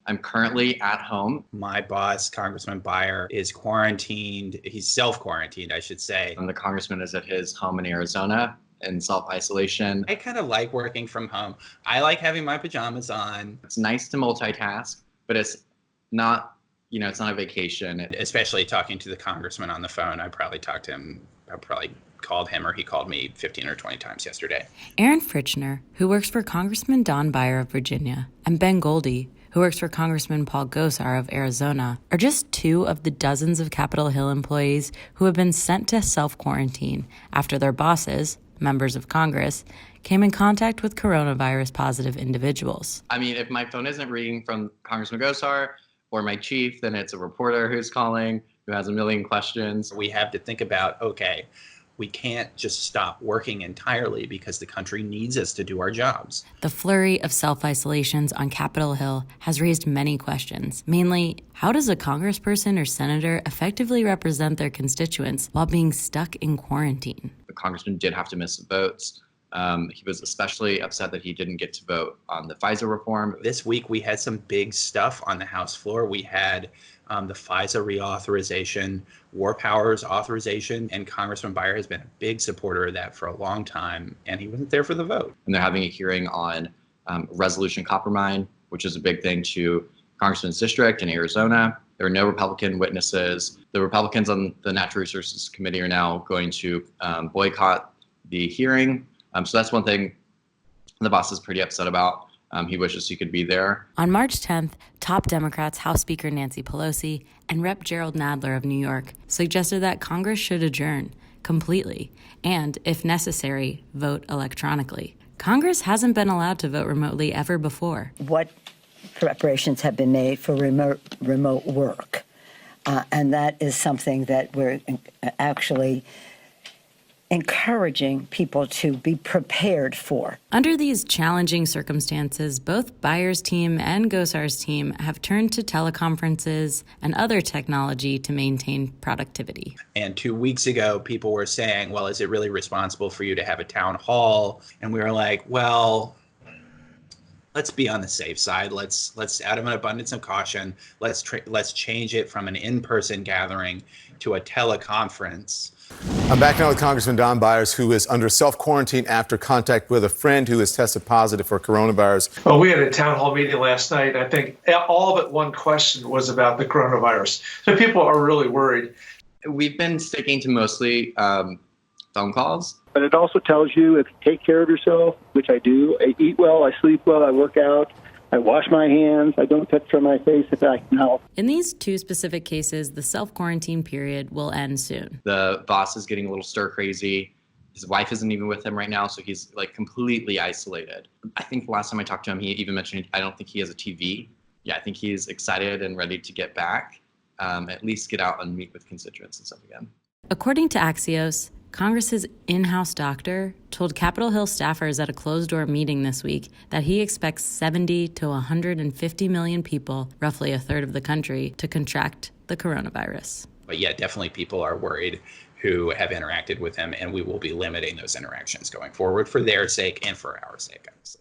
I'm currently at home. My boss, Congressman Beyer, is quarantined. He's self-quarantined, I should say. And the congressman is at his home in Arizona in self-isolation. I kind of like working from home. I like having my pajamas on. It's nice to multitask, but it's not, it's not a vacation. Especially talking to the congressman on the phone. I probably called him or he called me 15 or 20 times yesterday. Aaron Fritchner, who works for Congressman Don Beyer of Virginia, and Ben Goldie, who works for Congressman Paul Gosar of Arizona, are just two of the dozens of Capitol Hill employees who have been sent to self-quarantine after their bosses, members of Congress, came in contact with coronavirus-positive individuals. I mean, if my phone isn't ringing from Congressman Gosar or my chief, then it's a reporter who's calling, who has a million questions. We have to think about, okay, we can't just stop working entirely because the country needs us to do our jobs. The flurry of self-isolations on Capitol Hill has raised many questions. Mainly, how does a congressperson or senator effectively represent their constituents while being stuck in quarantine? The congressman did have to miss the votes. He was especially upset that he didn't get to vote on the FISA reform. This week, we had some big stuff on the House floor. We had the FISA reauthorization, War Powers authorization, and Congressman Beyer has been a big supporter of that for a long time, and he wasn't there for the vote. And they're having a hearing on Resolution Coppermine, which is a big thing to Congressman's district in Arizona. There are no Republican witnesses. The Republicans on the Natural Resources Committee are now going to boycott the hearing. So that's one thing the boss is pretty upset about. He wishes he could be there. On March 10th, top Democrats House Speaker Nancy Pelosi and Rep. Gerald Nadler of New York suggested that Congress should adjourn completely and, if necessary, vote electronically. Congress hasn't been allowed to vote remotely ever before. What preparations have been made for remote work? And that is something that we're actually encouraging people to be prepared for. Under these challenging circumstances, both Beyer's team and Gosar's team have turned to teleconferences and other technology to maintain productivity. And 2 weeks ago, people were saying, well, is it really responsible for you to have a town hall? And we were like, well, let's be on the safe side. Let's out of an abundance of caution, let's change it from an in-person gathering to a teleconference. I'm back now with Congressman Don Byers, who is under self-quarantine after contact with a friend who has tested positive for coronavirus. Well, we had a town hall meeting last night. I think all but one question was about the coronavirus. So people are really worried. We've been sticking to mostly phone calls. But it also tells you if you take care of yourself, which I do, I eat well, I sleep well, I work out, I wash my hands, I don't touch on my face if I can help. In these two specific cases, the self-quarantine period will end soon. The boss is getting a little stir crazy. His wife isn't even with him right now, so he's like completely isolated. I think the last time I talked to him, he even mentioned I don't think he has a TV. Yeah, I think he's excited and ready to get back, at least get out and meet with constituents and stuff again. According to Axios, Congress's in-house doctor told Capitol Hill staffers at a closed-door meeting this week that he expects 70 to 150 million people, roughly a third of the country, to contract the coronavirus. But yeah, definitely people are worried who have interacted with him, and we will be limiting those interactions going forward for their sake and for our sake, obviously.